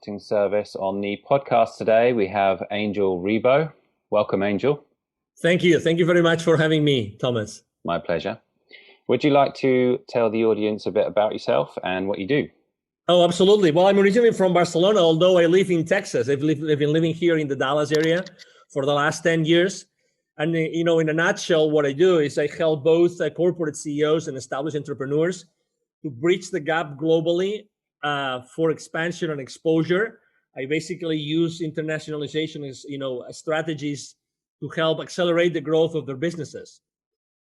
marketing service. On the podcast today, we have Angel Ribo. Welcome, Angel. Thank you. Thank you very much for having me, Thomas. My pleasure. Would you like to tell the audience a bit about yourself and what you do? Oh, absolutely. Well, I'm originally from Barcelona, although I live in Texas. I've been living here in the Dallas area for the last 10 years. And, in a nutshell, what I do is I help both corporate CEOs and established entrepreneurs to bridge the gap globally for expansion and exposure. I basically use internationalization as, strategies to help accelerate the growth of their businesses.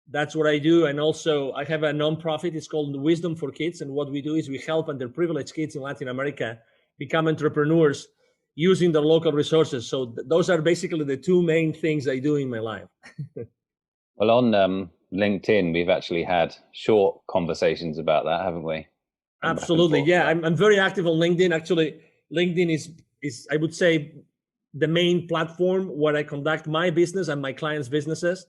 That's what I do. And also I have a nonprofit. It's called Wisdom for Kids. And what we do is we help underprivileged kids in Latin America become entrepreneurs using their local resources. So those are basically the two main things I do in my life. Well, on LinkedIn, we've actually had short conversations about that, haven't we? Absolutely. Yeah, I'm very active on LinkedIn. Actually, LinkedIn is I would say the main platform where I conduct my business and my clients' businesses.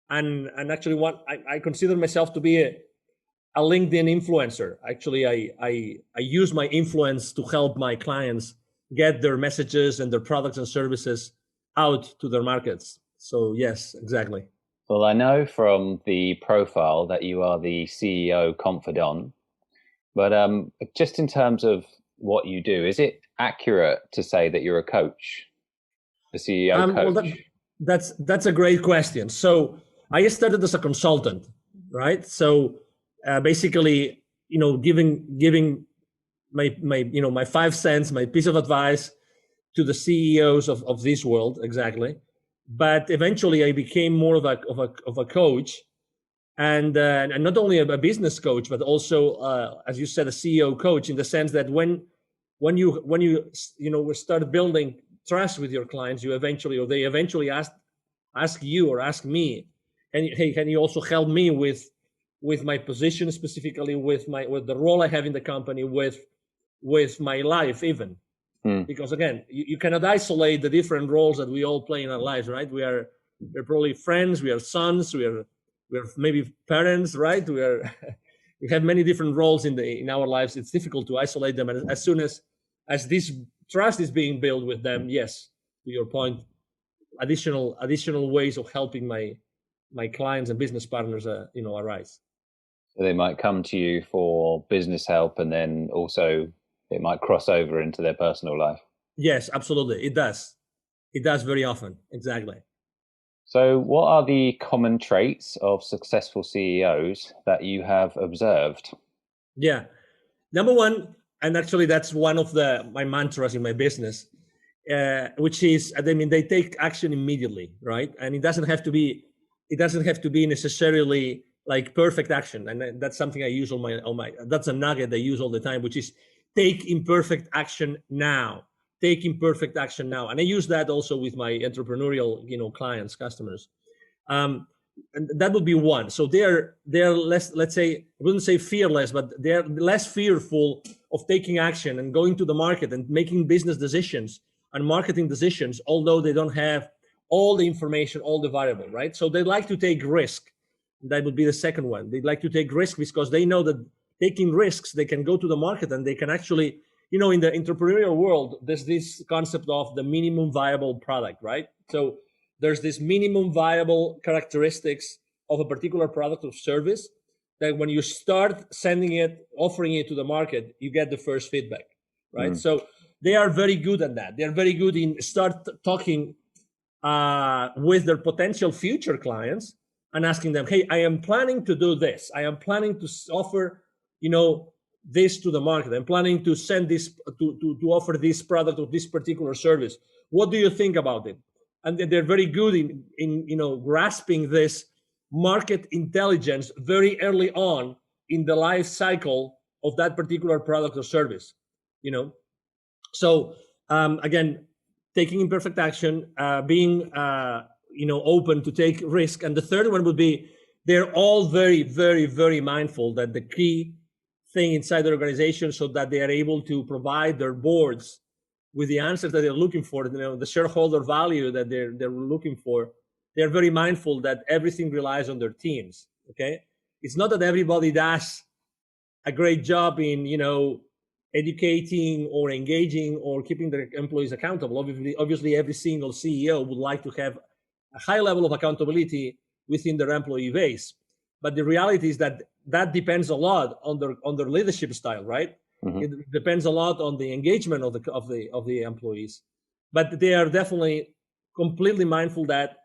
And actually what I consider myself to be a LinkedIn influencer. Actually, I use my influence to help my clients get their messages and their products and services out to their markets. So yes, exactly. Well, I know from the profile that you are the CEO Confidant, but just in terms of what you do, is it accurate to say that you're a coach, a CEO coach? Well, that's a great question. So I started as a consultant, right? So basically, giving my 5 cents, my piece of advice to the CEOs of this world, exactly. But eventually, I became more of a coach, and not only a business coach, but also, as you said, a CEO coach, in the sense that when you start building trust with your clients, they eventually ask you or ask me, and hey, can you also help me with my position, specifically with the role I have in the company, with my life even. Because again, you cannot isolate the different roles that we all play in our lives, right? We're probably friends, we are sons, we're maybe parents, right? We have many different roles in our lives. It's difficult to isolate them, and as soon as this trust is being built with them, yes, to your point, additional ways of helping my clients and business partners arise. So they might come to you for business help, and then also it might cross over into their personal life. Yes, absolutely. It does very often. Exactly. So what are the common traits of successful CEOs that you have observed? Yeah. Number one, and actually that's one of my mantras in my business, which is, they take action immediately, right? And it doesn't have to be necessarily like perfect action. And that's something I use that's a nugget I use all the time, which is take imperfect action now. Take imperfect action now. And I use that also with my entrepreneurial, clients, customers. And that would be one. So they're less, let's say, I wouldn't say fearless, but they're less fearful of taking action and going to the market and making business decisions and marketing decisions, although they don't have all the information, all the variable, right? So they like to take risk. That would be the second one. They'd like to take risk because they know that taking risks, they can go to the market and they can actually, in the entrepreneurial world, there's this concept of the minimum viable product, right? So there's this minimum viable characteristics of a particular product or service that when you start offering it to the market, you get the first feedback, right? So they are very good at that. They're very good in start talking with their potential future clients and asking them, hey, I am planning to do this. I am planning to offer, this to the market. I'm planning to send this to offer this product or this particular service. What do you think about it? And they're very good in grasping this market intelligence very early on in the life cycle of that particular product or service. So again, taking imperfect action, being open to take risk. And the third one would be they're all very, very, very mindful that the key thing inside the organization, so that they are able to provide their boards with the answers that they're looking for, the shareholder value that they're looking for. They're very mindful that everything relies on their teams. Okay, it's not that everybody does a great job in educating or engaging or keeping their employees accountable. Obviously, every single CEO would like to have a high level of accountability within their employee base. But the reality is that that depends a lot on their leadership style, right? Hmm. It depends a lot on the engagement of the employees. But they are definitely completely mindful that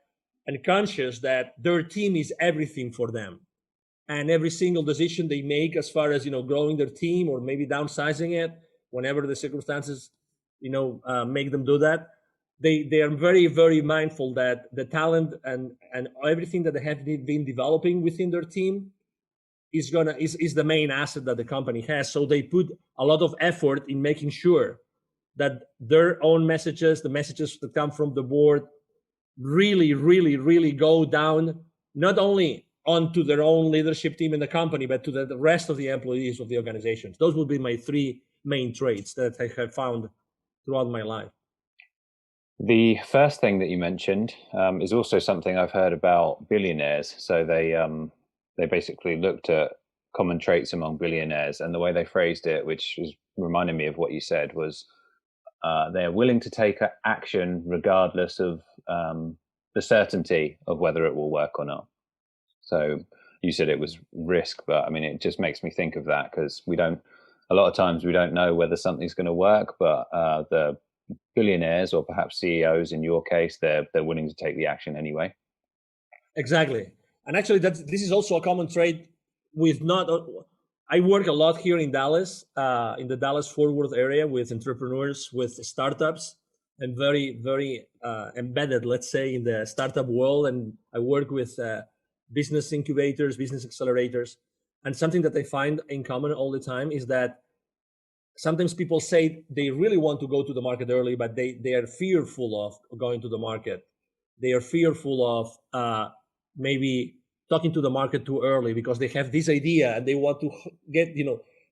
and conscious that their team is everything for them, and every single decision they make as far as growing their team or maybe downsizing it whenever the circumstances make them do that, they are very, very mindful that the talent and everything that they have been developing within their team is the main asset that the company has. So they put a lot of effort in making sure that their own messages, the messages that come from the board, really, really, really go down, not only onto their own leadership team in the company, but to the rest of the employees of the organizations. Those would be my three main traits that I have found throughout my life. The first thing that you mentioned is also something I've heard about billionaires. So they basically looked at common traits among billionaires, and the way they phrased it, which is reminding me of what you said, was they're willing to take action regardless of the certainty of whether it will work or not. So you said it was risk, but I mean, it just makes me think of that because a lot of times we don't know whether something's going to work, but the billionaires or perhaps CEOs in your case, they're willing to take the action anyway. Exactly. And actually, this is also a common trait with not. I work a lot here in Dallas, in the Dallas Fort Worth area, with entrepreneurs, with startups, and very, very embedded, let's say, in the startup world. And I work with business incubators, business accelerators. And something that I find in common all the time is that sometimes people say they really want to go to the market early, but they are fearful of going to the market. They are fearful of maybe talking to the market too early because they have this idea and they want to get,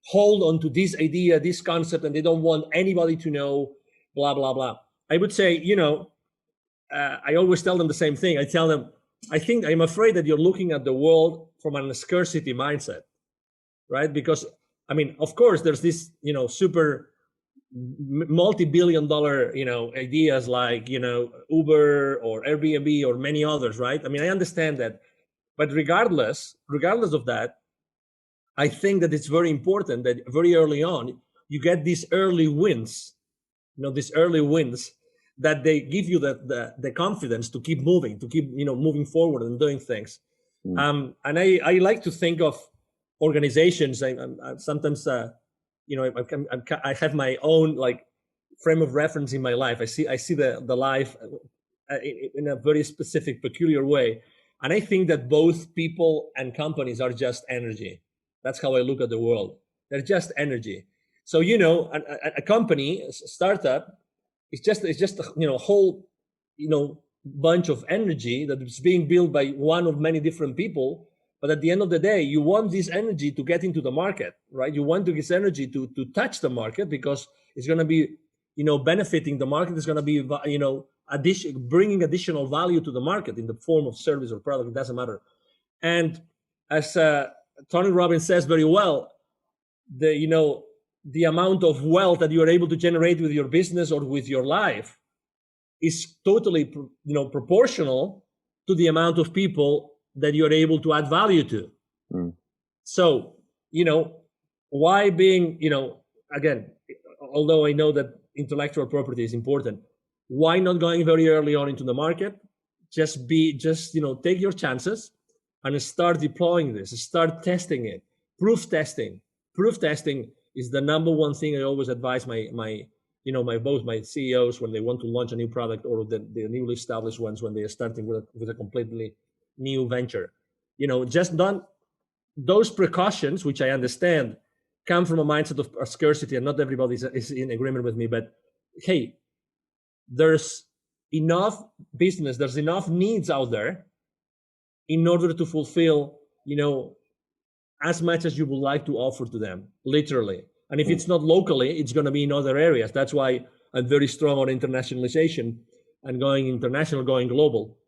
hold on to this idea, this concept, and they don't want anybody to know, blah, blah, blah. I would say, I always tell them the same thing. I tell them, I'm afraid that you're looking at the world from a scarcity mindset, right? Because, I mean, of course, there's this, super multi-billion dollar, ideas like, Uber or Airbnb or many others, right? I mean, I understand that. But regardless of that, I think that it's very important that very early on, you get these early wins, that they give you the confidence to keep moving, to keep, moving forward and doing things. And I like to think of organizations. I sometimes, I have my own like frame of reference in my life. I see the life in a very specific, peculiar way. And I think that both people and companies are just energy. That's how I look at the world. They're just energy. So, a company, a startup, it's just a whole, bunch of energy that is being built by one of many different people. But at the end of the day, you want this energy to get into the market, right? You want this energy to touch the market because it's going to be, benefiting the market. It's going to be, bringing additional value to the market in the form of service or product. It doesn't matter. And as Tony Robbins says very well, the amount of wealth that you are able to generate with your business or with your life is totally, proportional to the amount of people that you're able to add value to. So, why being, again, although I know that intellectual property is important, why not going very early on into the market? Just take your chances and start deploying this, start testing it. Proof testing is the number one thing I always advise both my CEOs when they want to launch a new product or the newly established ones when they are starting with a completely new venture. Just don't, those precautions, which I understand come from a mindset of scarcity, and not everybody is in agreement with me, but hey, there's enough business, there's enough needs out there in order to fulfill, as much as you would like to offer to them, literally. And if it's not locally, it's going to be in other areas. That's why I'm very strong on internationalization and going international, going global,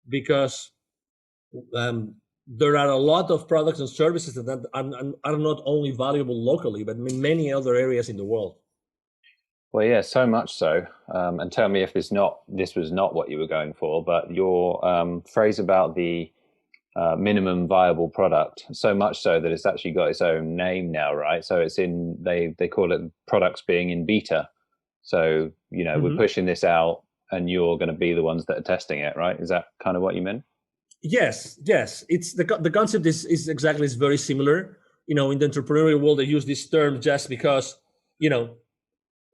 because there are a lot of products and services that are not only valuable locally, but in many other areas in the world. Well, yeah, so much so. And tell me if this was not what you were going for, but your phrase about the minimum viable product, so much so that it's actually got its own name now, right? So it's in they call it products being in beta. So, we're pushing this out and you're going to be the ones that are testing it, right? Is that kind of what you meant? Yes. It's the concept is exactly is very similar. In the entrepreneurial world, they use this term just because,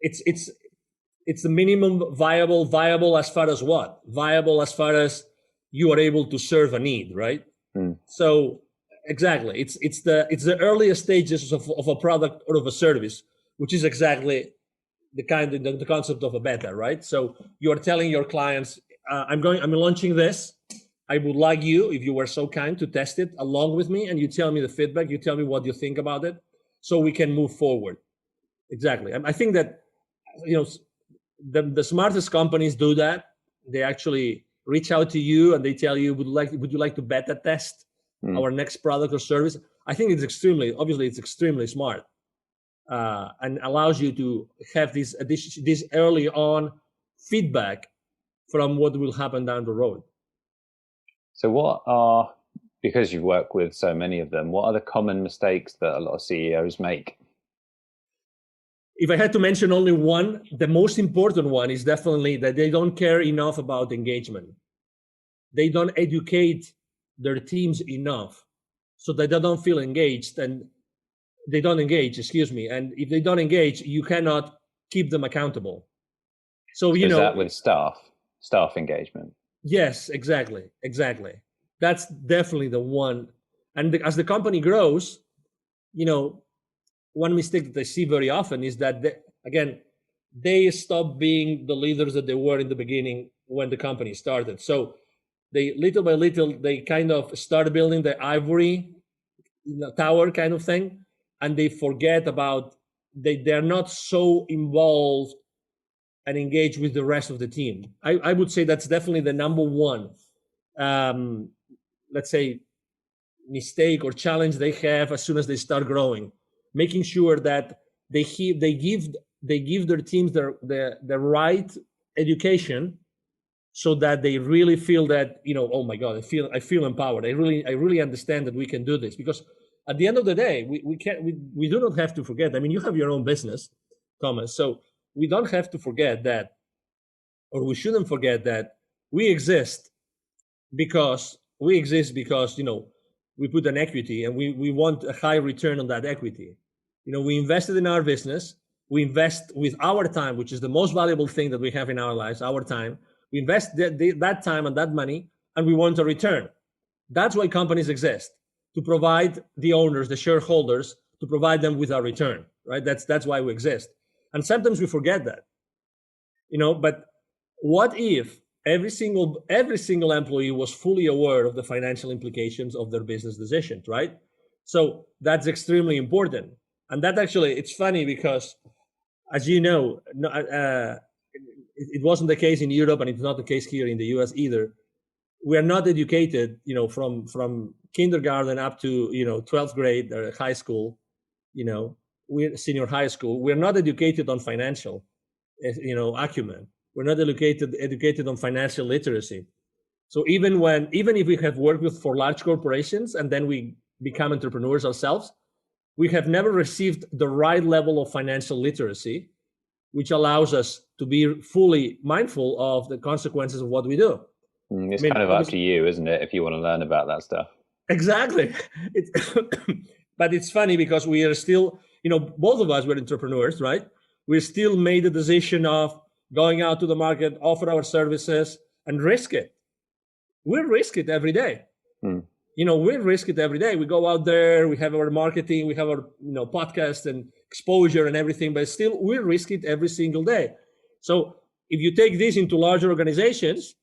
it's the minimum viable as far as what? Viable as far as you are able to serve a need, right? So exactly, it's the earliest stages of a product or of a service, which is exactly the concept of a beta, right? So you are telling your clients, I'm launching this. I would like you, if you were so kind, to test it along with me, and you tell me the feedback. You tell me what you think about it, so we can move forward. Exactly. I think that the smartest companies do that. They actually reach out to you and they tell you, would you like to beta test our next product or service? I think it's extremely smart, and allows you to have this early on feedback from what will happen down the road. So because you've worked with so many of them, what are the common mistakes that a lot of CEOs make? If I had to mention only one, the most important one is definitely that they don't care enough about engagement. They don't educate their teams enough so that they don't feel engaged, and they don't engage, And if they don't engage, you cannot keep them accountable. So, is that with staff engagement? Yes, exactly. That's definitely the one. And as the company grows, one mistake that I see very often is that they stop being the leaders that they were in the beginning when the company started. So they little by little they kind of start building the ivory tower kind of thing, and they forget about they're not so involved and engaged with the rest of the team. I would say that's definitely the number one, let's say, mistake or challenge they have as soon as they start growing, making sure that they give their teams the right education, so that they really feel that, oh my God, I feel empowered. I really understand that we can do this. Because at the end of the day, we do not have to forget. I mean, you have your own business, Thomas, so we don't have to forget that, or we shouldn't forget that we exist because we put an equity, and we want a high return on that equity. We invested in our business. We invest with our time, which is the most valuable thing that we have in our lives, our time. We invest that time and that money, and we want a return. That's why companies exist, to provide the owners, the shareholders, to provide them with a return, right? That's why we exist. And sometimes we forget that, but what if every single employee was fully aware of the financial implications of their business decisions, right? So that's extremely important. And that actually, it's funny because, as you know, it wasn't the case in Europe, and it's not the case here in the US either. We are not educated, from kindergarten up to 12th grade or high school, we're senior high school. We're not educated on financial, acumen. We're not educated on financial literacy. So even if we have worked for large corporations and then we become entrepreneurs ourselves, we have never received the right level of financial literacy, which allows us to be fully mindful of the consequences of what we do. It's kind of up to you, isn't it, if you want to learn about that stuff? Exactly. But it's funny because we are still, both of us were entrepreneurs, right? We still made the decision of going out to the market, offer our services, and risk it. We risk it every day. We risk it every day. We go out there, we have our marketing, we have our podcast and exposure and everything, but still we risk it every single day. So if you take this into larger organizations,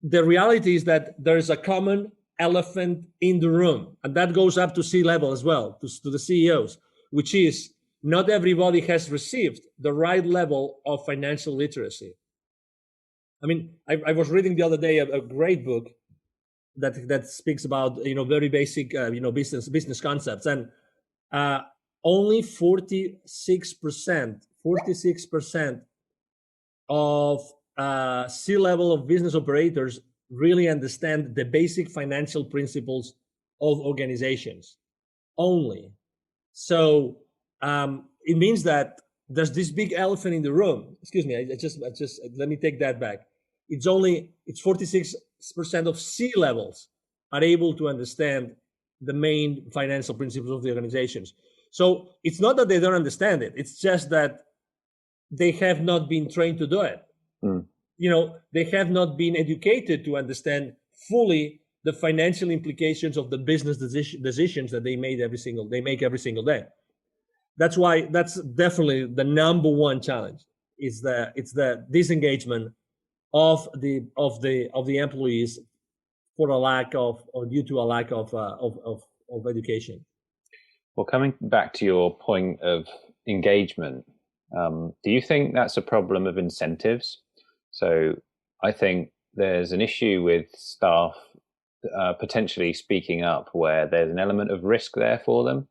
the reality is that there is a common elephant in the room, and that goes up to C-level as well, to the CEOs, which is not everybody has received the right level of financial literacy. I mean, I was reading the other day a great book that speaks about very basic business concepts, and uh, only 46% of C-level of business operators really understand the basic financial principles of organizations. Only. So it means that there's this big elephant in the room. Excuse me, I just let me take that back. It's 46% of C-levels are able to understand the main financial principles of the organizations. So it's not that they don't understand it. It's just that they have not been trained to do it. Mm. They have not been educated to understand fully the financial implications of the business decisions that they make every single day. That's why that's definitely the number one challenge. It's the disengagement of the employees for a lack of, or due to a lack of education. Well, coming back to your point of engagement, do you think that's a problem of incentives? So I think there's an issue with staff potentially speaking up where there's an element of risk there for them.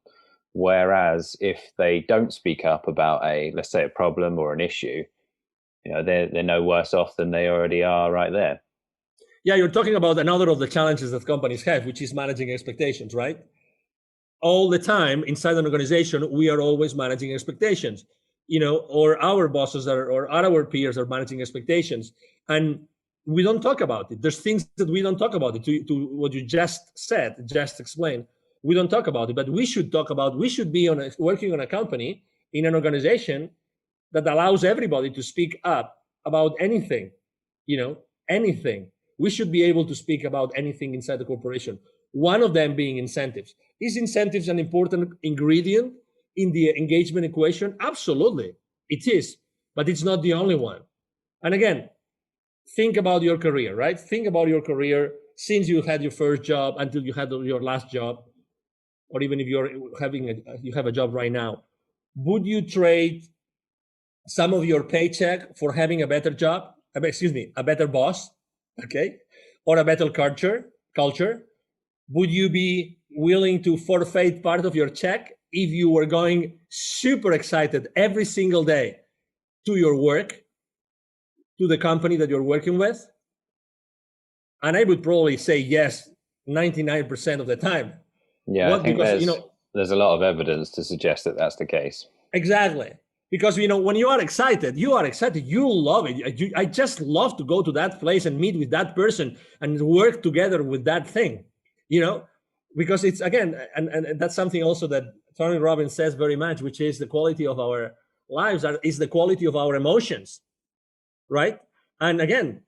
Whereas if they don't speak up about let's say a problem or an issue, they're no worse off than they already are right there. Yeah, you're talking about another of the challenges that companies have, which is managing expectations, right? All the time inside an organization, we are always managing expectations, or our bosses or our peers are managing expectations, and we don't talk about it. There's things that we don't talk about it. To what you just said, just explained, we don't talk about it, but we should talk about. We should be working on a company, in an organization that allows everybody to speak up about anything, anything. We should be able to speak about anything inside the corporation. One of them being incentives. Is incentives an important ingredient in the engagement equation? Absolutely, it is, but it's not the only one. And again, think about your career, right? Think about your career since you had your first job until you had your last job, or even if you have a job right now. Would you trade some of your paycheck for having a better job? A better boss, okay, or a better culture? Would you be willing to forfeit part of your check if you were going super excited every single day to your work, to the company that you're working with? And I would probably say yes, 99% of the time. Yeah, I think there's a lot of evidence to suggest that that's the case. Exactly. Because, when you are excited, you love it. I just love to go to that place and meet with that person and work together with that thing, because it's, again, and that's something also that Tony Robbins says very much, which is the quality of our lives is the quality of our emotions, right? And again,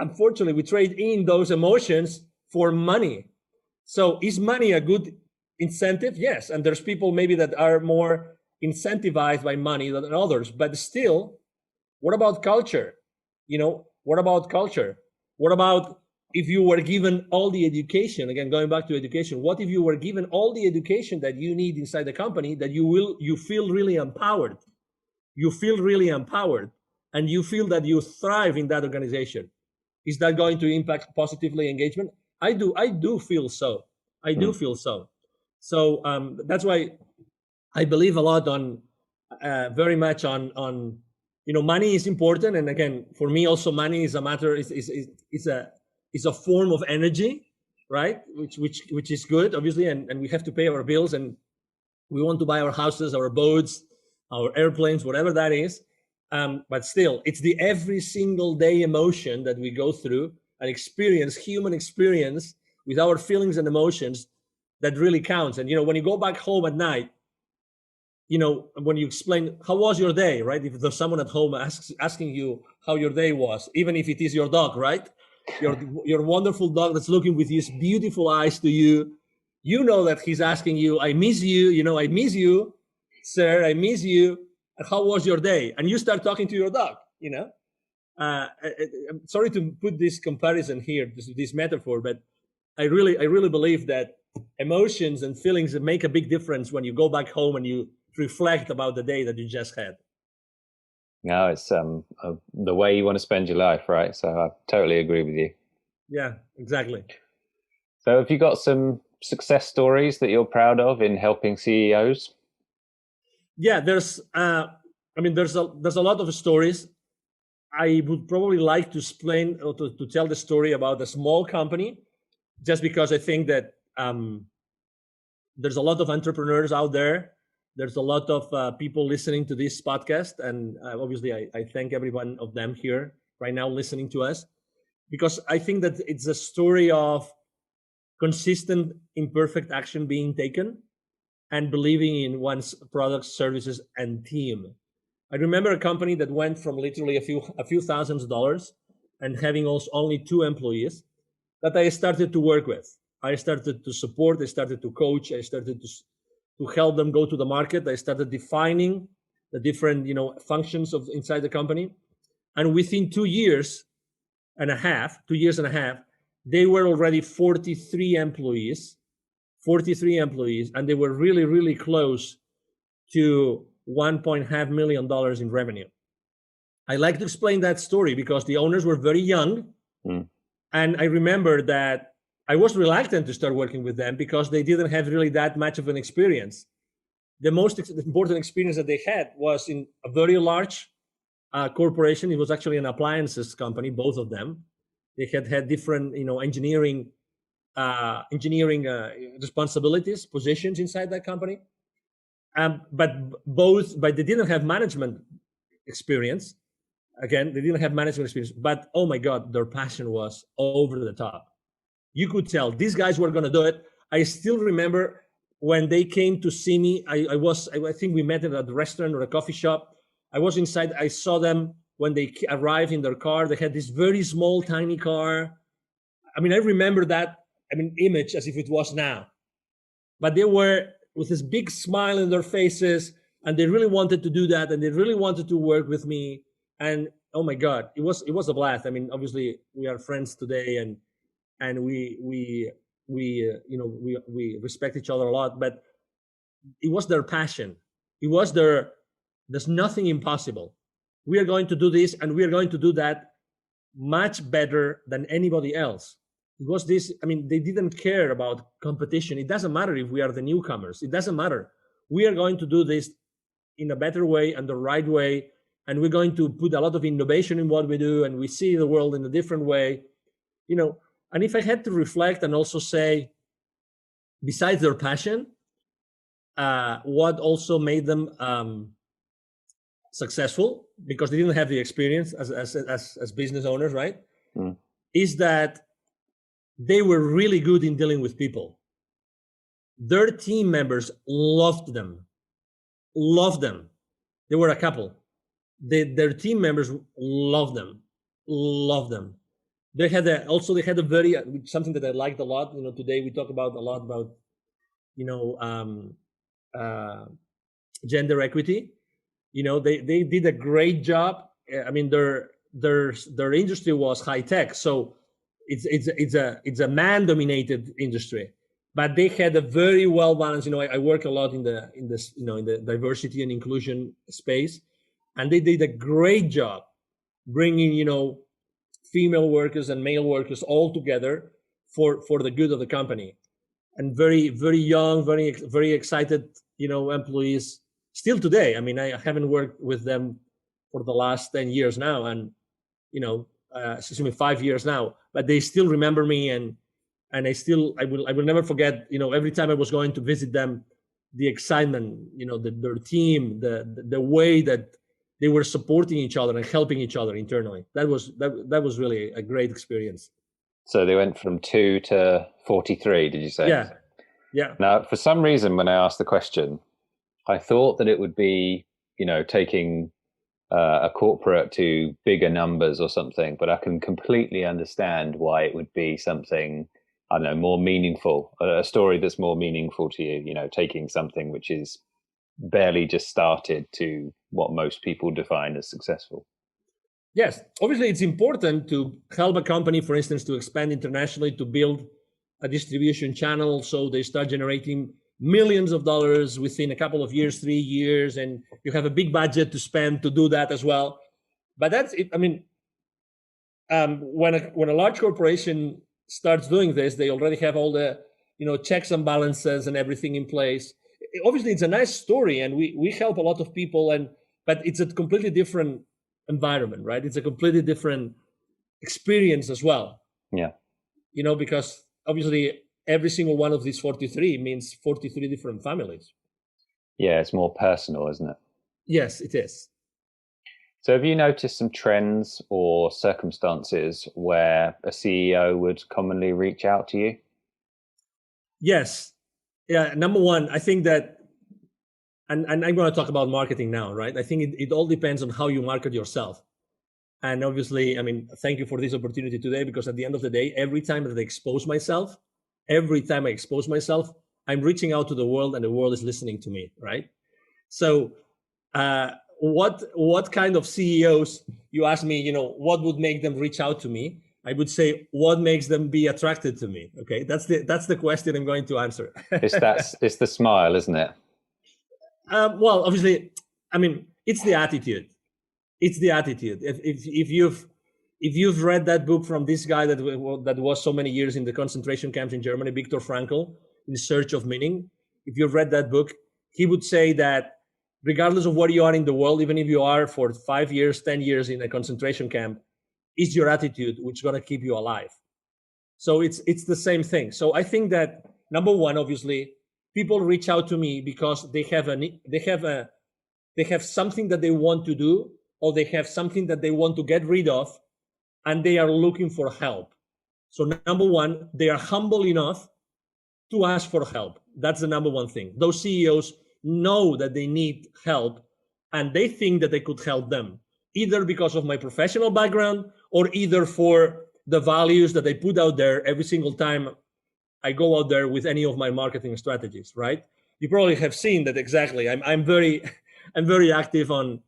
unfortunately, we trade in those emotions for money. So is money a good incentive? Yes. And there's people maybe that are more incentivized by money than others, but still, what about culture? What about culture? What about if you were given all the education, again, going back to education, what if you were given all the education that you need inside the company, that you feel really empowered, and you feel that you thrive in that organization? Is that going to impact positively engagement? I do feel so. So that's why I believe a lot on very much on money is important, and again, for me also, money is a matter is a form of energy, right? Which is good, obviously, and we have to pay our bills, and we want to buy our houses, our boats, our airplanes, whatever that is. But still, it's the every single day emotion that we go through and experience, human experience, with our feelings and emotions, that really counts. And when you go back home at night, when you explain how was your day, right? If there's someone at home asking you how your day was, even if it is your dog, right? Your wonderful dog that's looking with his beautiful eyes to you, that he's asking you, I miss you, I miss you, sir, I miss you. How was your day? And you start talking to your dog, I'm sorry to put this comparison here, this metaphor, but I really believe that emotions and feelings make a big difference when you go back home and you reflect about the day that you just had. No, it's the way you want to spend your life, right? So I totally agree with you. Yeah, exactly. So have you got some success stories that you're proud of in helping CEOs? Yeah, there's a lot of stories. I would probably like to explain or to tell the story about a small company, just because I think that there's a lot of entrepreneurs out there. There's a lot of people listening to this podcast, and obviously, I thank every one of them here right now listening to us, because I think that it's a story of consistent, imperfect action being taken and believing in one's products, services, and team. I remember a company that went from literally a few thousands of dollars and having also only 2 employees that I started to work with. I started to support, I started to coach, I started to help them go to the market. I started defining the different, functions of inside the company. And within 2 years and a half, they were already 43 employees, and they were really, really close to $1.5 million in revenue. I like to explain that story because the owners were very young. Mm. And I remember that I was reluctant to start working with them because they didn't have really that much of an experience. The most important experience that they had was in a very large corporation. It was actually an appliances company, both of them. They had different, engineering responsibilities, positions inside that company. But they didn't have management experience. Again, they didn't have management experience. But oh my God, their passion was over the top. You could tell these guys were going to do it. I still remember when they came to see me. I think we met at a restaurant or a coffee shop. I was inside. I saw them when they arrived in their car. They had this very small, tiny car. I mean, I remember that. I mean, image as if it was now. But they were with this big smile in their faces, and they really wanted to do that, and they really wanted to work with me. And oh my God, it was a blast. I mean, obviously we are friends today, and we respect each other a lot. But it was their passion. It was there's nothing impossible. We are going to do this, and we are going to do that much better than anybody else. It was this, I mean, they didn't care about competition. It doesn't matter if we are the newcomers. It doesn't matter. We are going to do this in a better way and the right way. And we're going to put a lot of innovation in what we do, and we see the world in a different way. And if I had to reflect and also say, besides their passion, what also made them successful, because they didn't have the experience as business owners, right? Mm. Is that they were really good in dealing with people. Their team members loved them. They were a couple. Their team members loved them. They had a very something that I liked a lot. Today we talk about a lot about uh, gender equity. They did a great job. I mean, their industry was high tech, so it's a man dominated industry, but they had a very well balanced. I work a lot in the diversity and inclusion space, and they did a great job bringing female workers and male workers all together for the good of the company. And very, very young, very, very excited employees still today. I mean, I haven't worked with them for the last 10 years now, and 5 years now, but they still remember me, and I will never forget. Every time I was going to visit them, the excitement, their team, the way that they were supporting each other and helping each other internally. That was really a great experience. So they went from 2 to 43, did you say? Yeah, yeah. Now, for some reason, when I asked the question, I thought that it would be, taking a corporate to bigger numbers or something, but I can completely understand why it would be something, I don't know, more meaningful, a story that's more meaningful to you, taking something which is barely just started to what most people define as successful. Yes, obviously it's important to help a company, for instance, to expand internationally, to build a distribution channel so they start generating millions of dollars within a couple of years, 3 years, and you have a big budget to spend to do that as well. But that's it. I mean, when a large corporation starts doing this, they already have all the checks and balances and everything in place. Obviously, it's a nice story, and we help a lot of people, but it's a completely different environment, right? It's a completely different experience as well. Yeah. Because obviously every single one of these 43 means 43 different families. Yeah, it's more personal, isn't it? Yes, it is. So have you noticed some trends or circumstances where a CEO would commonly reach out to you? Yes. Yeah. Number one, I think that, and I'm going to talk about marketing now, right? I think it all depends on how you market yourself. And obviously, I mean, thank you for this opportunity today, because at the end of the day, every time that I expose myself, I'm reaching out to the world, and the world is listening to me, right? So what kind of CEOs, you ask me, what would make them reach out to me? I would say, what makes them be attracted to me? Okay, that's the question I'm going to answer. It's the smile, isn't it? Well, obviously, I mean, it's the attitude. It's the attitude. If you've read that book from this guy that was so many years in the concentration camps in Germany, Viktor Frankl, In Search of Meaning, if you've read that book, he would say that regardless of where you are in the world, even if you are for 5 years, 10 years in a concentration camp, it's your attitude which is going to keep you alive. So it's the same thing. So I think that number one, obviously, people reach out to me because they have something that they want to do, or they have something that they want to get rid of, and they are looking for help. So number one, they are humble enough to ask for help. That's the number one thing. Those CEOs know that they need help, and they think that they could help them, either because of my professional background, or either for the values that I put out there every single time I go out there with any of my marketing strategies, right? You probably have seen that exactly. I'm very active on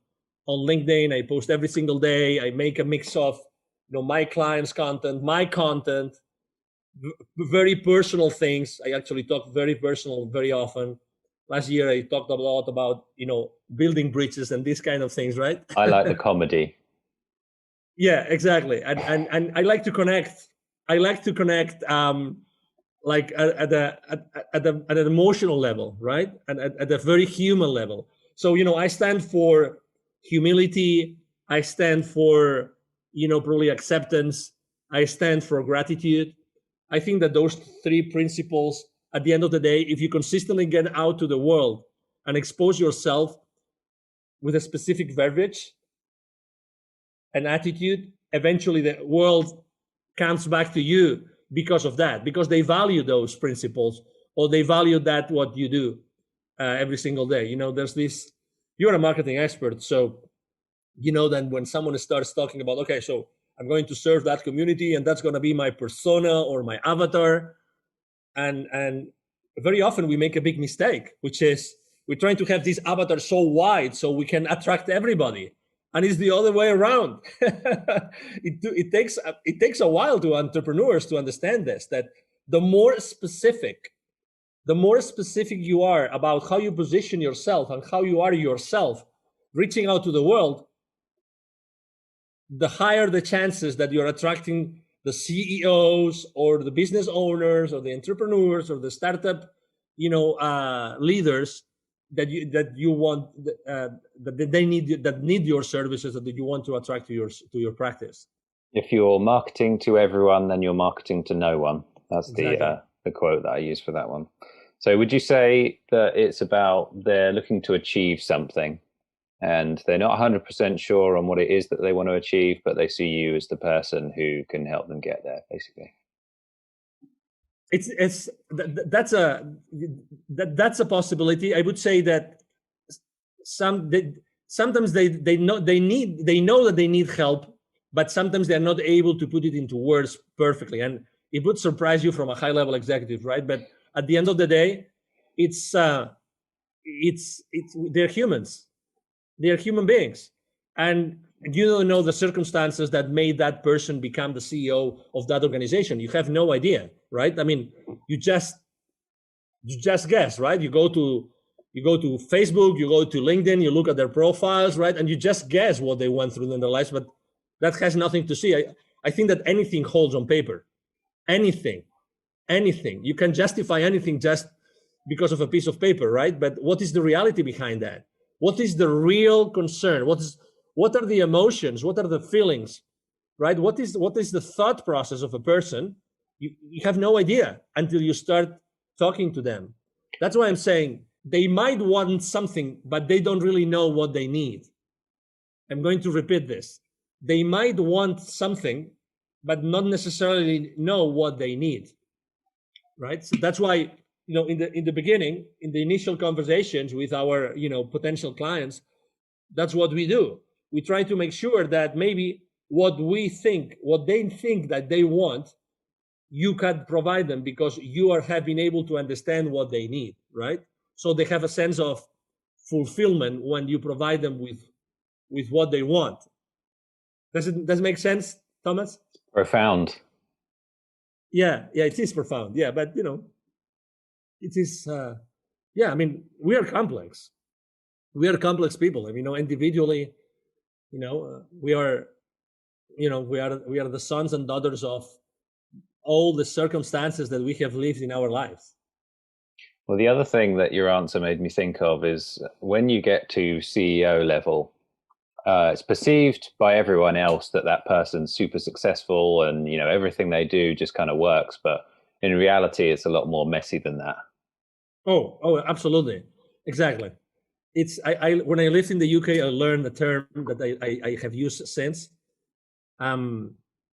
LinkedIn. I post every single day. I make a mix of my clients' content, my content, very personal things. I actually talk very personal very often. Last year I talked a lot about building bridges and these kind of things, right? I like the comedy. Yeah, exactly. And I like to connect. Like at an emotional level, right? And at a very human level. So I stand for humility. I stand for probably acceptance. I stand for gratitude. I think that those three principles, at the end of the day, if you consistently get out to the world and expose yourself with a specific verbiage and attitude, eventually the world comes back to you because of that, because they value those principles, or they value that what you do every single day. There's this, you're a marketing expert, so then when someone starts talking about, okay, so I'm going to serve that community, and that's going to be my persona or my avatar, and very often we make a big mistake, which is we're trying to have this avatar so wide so we can attract everybody, and it's the other way around. It takes a while to entrepreneurs to understand this, that the more specific you are about how you position yourself and how you are yourself reaching out to the world, the higher the chances that you're attracting the CEOs or the business owners or the entrepreneurs or the startup, leaders that you want, that they need your services, that you want to attract to your practice. If you're marketing to everyone, then you're marketing to no one. That's exactly the quote that I use for that one. So would you say that it's about they're looking to achieve something, and they're not 100% sure on what it is that they want to achieve, but they see you as the person who can help them get there, basically? That's a possibility. I would say that sometimes they know that they need help, but sometimes they're not able to put it into words perfectly, and it would surprise you from a high level executive, right? But at the end of the day, it's they're humans. They're human beings, and you don't know the circumstances that made that person become the CEO of that organization. You have no idea, right? I mean, you just guess, right? You go to Facebook, you go to LinkedIn, you look at their profiles, right? And you just guess what they went through in their lives, but that has nothing to see. I think that anything holds on paper. Anything. You can justify anything just because of a piece of paper, right? But what is the reality behind that? What is the real concern? What are the emotions? What are the feelings, right? What is the thought process of a person? You have no idea until you start talking to them. That's why I'm saying they might want something, but they don't really know what they need. I'm going to repeat this. They might want something, but not necessarily know what they need, right? So that's why, in the beginning, in the initial conversations with our, potential clients, that's what we do. We try to make sure that maybe what they think that they want, you can provide them because you have been able to understand what they need, right? So they have a sense of fulfillment when you provide them with what they want. Does it make sense, Thomas? Profound. Yeah, it is profound. Yeah, but it is. Yeah, I mean, we are complex. We are complex people. I mean, individually, we are, we are the sons and daughters of all the circumstances that we have lived in our lives. Well, the other thing that your answer made me think of is when you get to CEO level, it's perceived by everyone else that that person's super successful and everything they do just kind of works. But in reality, it's a lot more messy than that. Oh, absolutely, exactly. It's I when I lived in the UK, I learned a term that I have used since,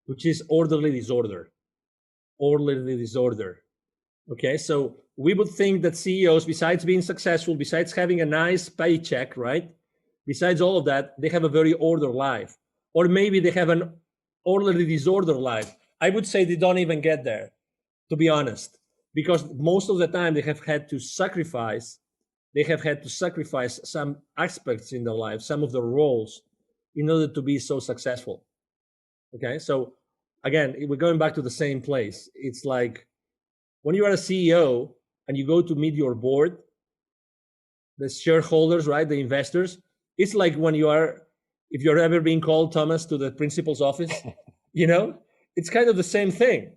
which is orderly disorder. Orderly disorder. Okay, so we would think that CEOs, besides being successful, besides having a nice paycheck, right? Besides all of that, they have a very ordered life. Or maybe they have an orderly disorder life. I would say they don't even get there, to be honest, because most of the time they have had to sacrifice some aspects in their life, some of the roles, in order to be so successful. Okay, so again, we're going back to the same place. It's like when you are a CEO and you go to meet your board, the shareholders, right, the investors, it's like when if you're ever being called, Thomas, to the principal's office, it's kind of the same thing.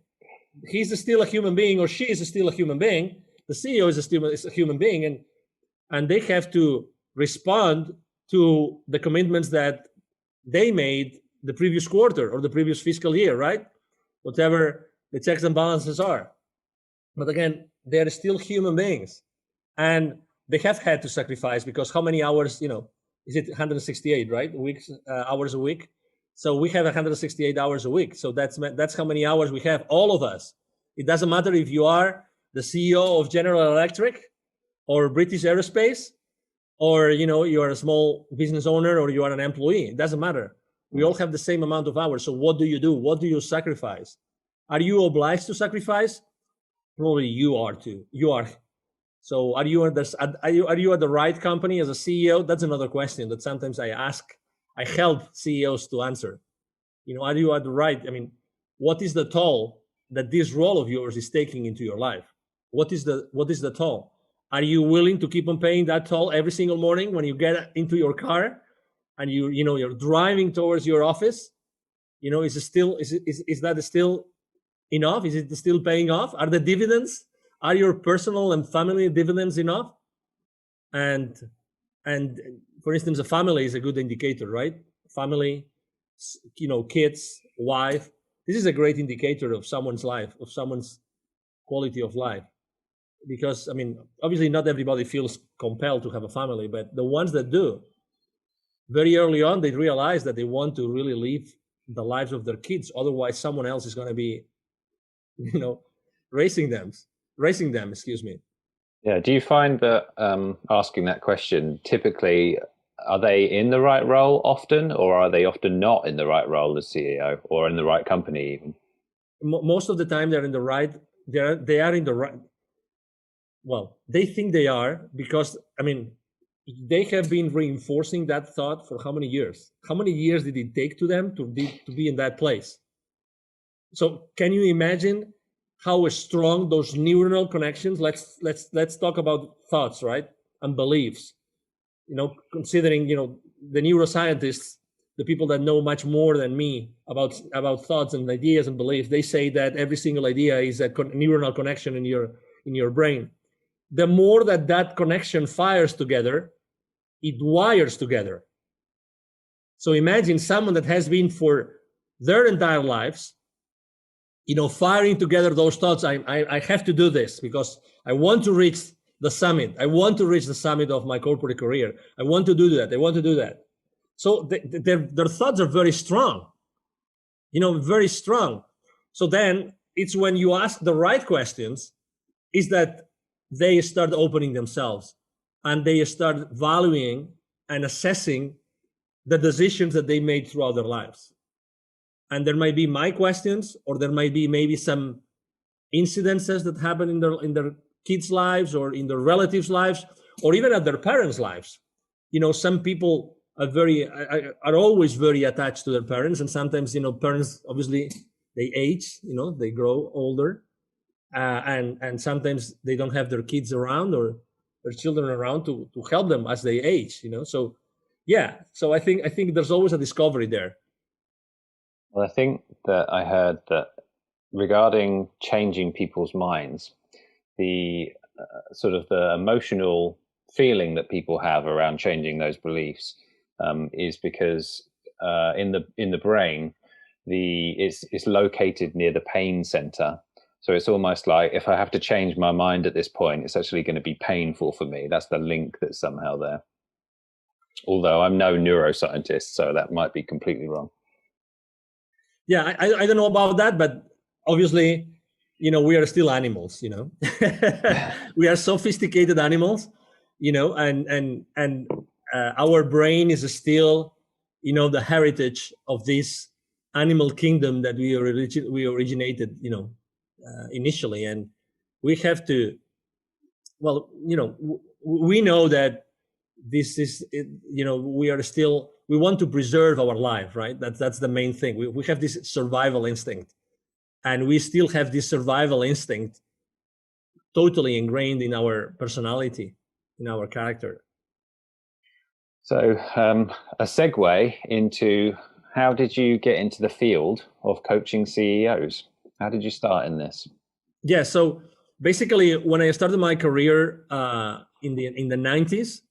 He's still a human being, or she is still a human being. The CEO is still a human being, and they have to respond to the commitments that they made the previous quarter or the previous fiscal year, right? Whatever the checks and balances are. But again, they are still human beings, and they have had to sacrifice, because how many hours, is it 168, right? Hours a week. So we have 168 hours a week. So that's how many hours we have, all of us. It doesn't matter if you are the CEO of General Electric or British Aerospace, or you are a small business owner, or you are an employee. It doesn't matter. We all have the same amount of hours. So what do you do? What do you sacrifice? Are you obliged to sacrifice? Probably you are too. You are. So are you at the right company as a CEO? That's another question that sometimes I help CEOs to answer. Are you at the right? I mean, what is the toll that this role of yours is taking into your life? What is the toll? Are you willing to keep on paying that toll every single morning when you get into your car and you're driving towards your office? Is that still enough? Is it still paying off? Are the dividends, are your personal and family dividends enough? And for instance, a family is a good indicator, right? Family, kids, wife. This is a great indicator of someone's life, of someone's quality of life. Because, I mean, obviously not everybody feels compelled to have a family, but the ones that do, very early on, they realize that they want to really live the lives of their kids. Otherwise, someone else is going to be, raising them, excuse me. Yeah. Do you find that asking that question, typically, are they in the right role often, or are they often not in the right role as CEO, or in the right company even? Most of the time they're in the right, they are in the right. Well, they think they are, because, I mean, they have been reinforcing that thought for how many years? How many years did it take to them to be in that place? So can you imagine how strong those neuronal connections? Let's talk about thoughts, right, and beliefs. Considering the neuroscientists, the people that know much more than me about thoughts and ideas and beliefs, they say that every single idea is a neuronal connection in your brain. The more that connection fires together, it wires together. So imagine someone that has been for their entire lives, firing together those thoughts. I have to do this because I want to reach the summit. I want to reach the summit of my corporate career. I want to do that. I want to do that. So their thoughts are very strong, very strong. So then it's when you ask the right questions is that they start opening themselves and they start valuing and assessing the decisions that they made throughout their lives. And there might be my questions, or there might be maybe some incidences that happen in their kids' lives or in their relatives' lives, or even at their parents' lives. Some people are always very attached to their parents, and sometimes parents obviously they age, they grow older, and sometimes they don't have their kids around or their children around to help them as they age. So yeah, so I think there's always a discovery there. Well, I think that I heard that regarding changing people's minds, the sort of the emotional feeling that people have around changing those beliefs is because in the brain, it's located near the pain center. So it's almost like if I have to change my mind at this point, it's actually going to be painful for me. That's the link that's somehow there. Although I'm no neuroscientist, so that might be completely wrong. Yeah, I don't know about that, but obviously, we are still animals, we are sophisticated animals, and our brain is still, the heritage of this animal kingdom that we originated, initially. And we have to, well, we know that this is, we want to preserve our life, right? That's the main thing. We have this survival instinct, and we still have this survival instinct totally ingrained in our personality, in our character. So a segue into, how did you get into the field of coaching CEOs? How did you start in this? Yeah, so basically, when I started my career in the 90s,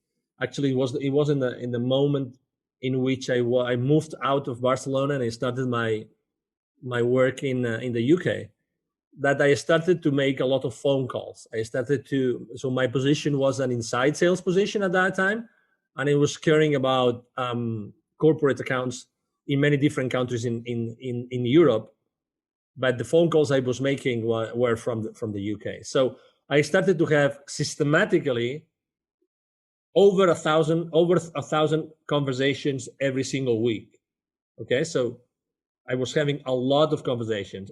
actually it was in the moment in which I moved out of Barcelona and I started my work in the UK, that I started to make a lot of phone calls. So my position was an inside sales position at that time, and it was caring about corporate accounts in many different countries in Europe. But the phone calls I was making were from the UK. So I started to have systematically over 1,000 conversations every single week. Okay, so I was having a lot of conversations.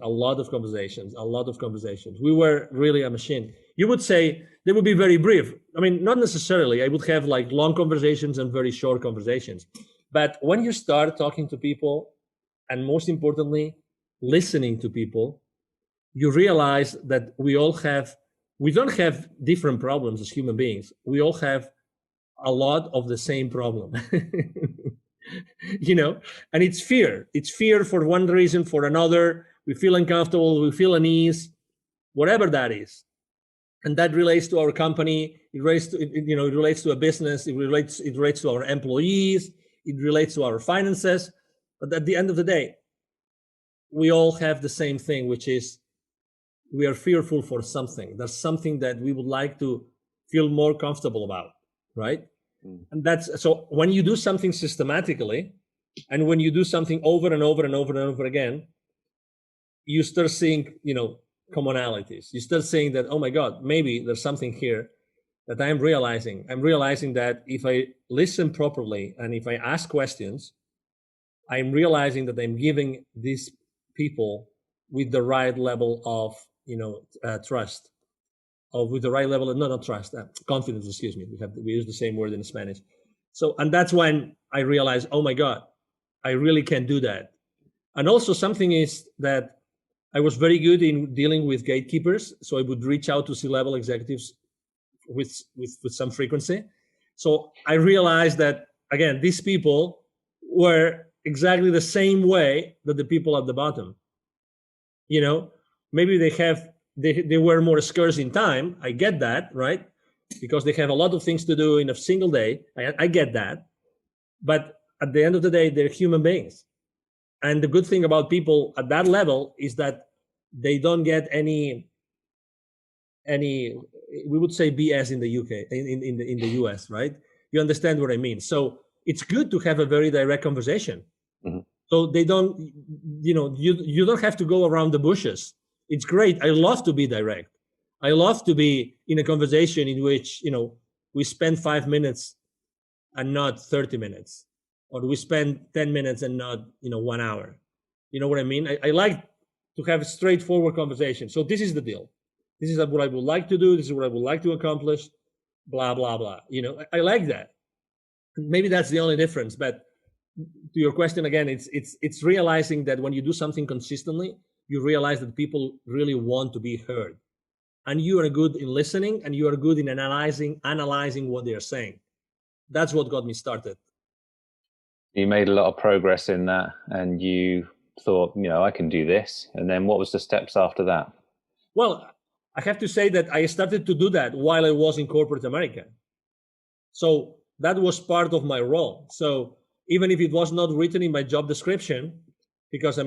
We were really a machine. You would say they would be very brief. I mean, not necessarily. I would have like long conversations and very short conversations. But when you start talking to people, and most importantly, listening to people, you realize that we don't have different problems as human beings. We all have a lot of the same problem. And it's fear for one reason, for another. We feel uncomfortable, we feel unease, whatever that is. And that relates to our company, it relates to a business, it relates to our employees, it relates to our finances. But at the end of the day, we all have the same thing, which is we are fearful for something. There's something that we would like to feel more comfortable about, right? And that's, so when you do something systematically, and when you do something over and over and over and over again, you start seeing, commonalities. You start saying that, oh my God, maybe there's something here that I'm realizing. I'm realizing that if I listen properly and if I ask questions, I'm realizing that I'm giving these people with the right level of, trust, or with the right level of, not trust, confidence, excuse me. We use the same word in Spanish. So, and that's when I realized, oh my God, I really can do that. And also something is that I was very good in dealing with gatekeepers. So I would reach out to C-level executives with some frequency. So I realized that, again, these people were, exactly the same way that the people at the bottom. You know, maybe they were more scarce in time. I get that, right? Because they have a lot of things to do in a single day. I get that. But at the end of the day, they're human beings. And the good thing about people at that level is that they don't get any we would say BS in the UK, in the US, right? You understand what I mean? So it's good to have a very direct conversation. Mm-hmm. So they don't, you don't have to go around the bushes. It's great. I love to be direct. I love to be in a conversation in which, we spend 5 minutes and not 30 minutes, or we spend 10 minutes and not, 1 hour. You know what I mean? I like to have a straightforward conversation. So this is the deal. This is what I would like to do. This is what I would like to accomplish, blah, blah, blah. I like that. Maybe that's the only difference. But to your question again, it's realizing that when you do something consistently, you realize that people really want to be heard. And you are good in listening, and you are good in analyzing what they're saying. That's what got me started. You made a lot of progress in that, and you thought, I can do this. And then what was the steps after that? Well, I have to say that I started to do that while I was in corporate America. So that was part of my role. So even if it was not written in my job description, because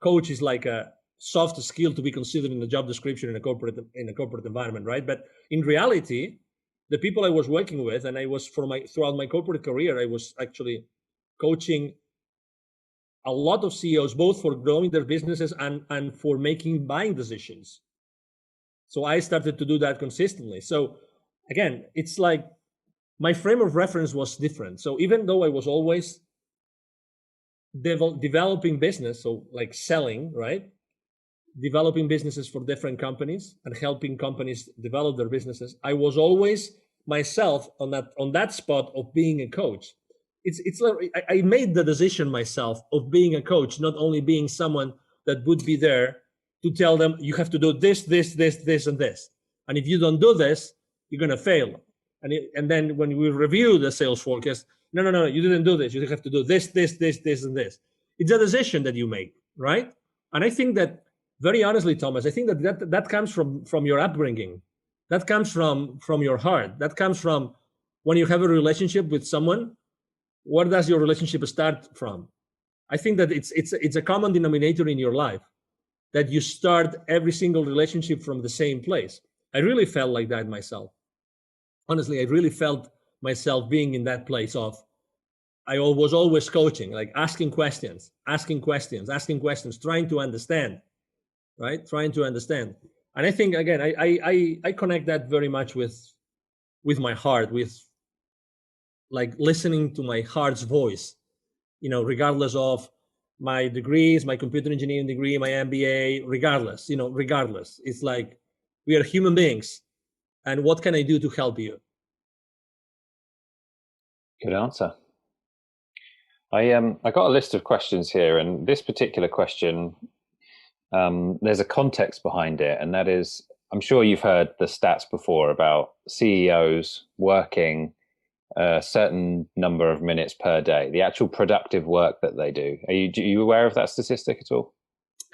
coach is like a soft skill to be considered in the job description in a corporate environment, right? But in reality, the people I was working with, and I was throughout my corporate career, I was actually coaching a lot of CEOs, both for growing their businesses and for making buying decisions. So I started to do that consistently. So again, it's like my frame of reference was different. So even though I was always developing business, so like selling, right? Developing businesses for different companies and helping companies develop their businesses, I was always myself on that spot of being a coach. It's like I made the decision myself of being a coach, not only being someone that would be there to tell them you have to do this, this, this, this, and this. And if you don't do this, you're going to fail. And then when we review the sales forecast, no, you didn't do this. You have to do this, this, this, this, and this. It's a decision that you make, right? And I think that, very honestly, Thomas, I think that comes from your upbringing. That comes from your heart. That comes from when you have a relationship with someone. Where does your relationship start from? I think that it's a common denominator in your life, that you start every single relationship from the same place. I really felt like that myself. Honestly, I really felt myself being in that place of, I was always coaching, like asking questions, trying to understand, right? Trying to understand. And I think, again, I connect that very much with my heart, with like listening to my heart's voice, regardless of my degrees, my computer engineering degree, my MBA, regardless. It's like we are human beings. And what can I do to help you? Good answer. I got a list of questions here, and this particular question, there's a context behind it, and that is, I'm sure you've heard the stats before about CEOs working a certain number of minutes per day, the actual productive work that they do. Are you aware of that statistic at all?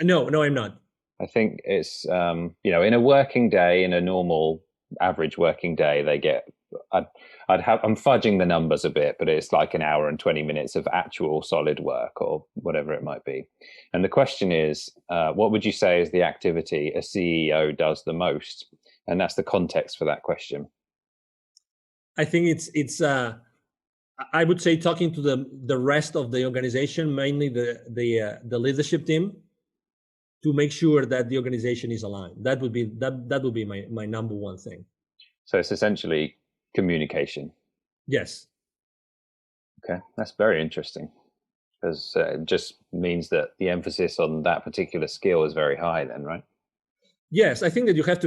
No, I'm not. I think it's, in a working day, in a normal average working day, they get, I'm fudging the numbers a bit, but it's like an hour and 20 minutes of actual solid work or whatever it might be. And the question is, what would you say is the activity a CEO does the most? And that's the context for that question. I think it's I would say talking to the rest of the organization, mainly the leadership team, to make sure that the organization is aligned. That would be my number one thing. So it's essentially communication. Yes. Okay, that's very interesting, because it just means that the emphasis on that particular skill is very high then, right? Yes, I think that you have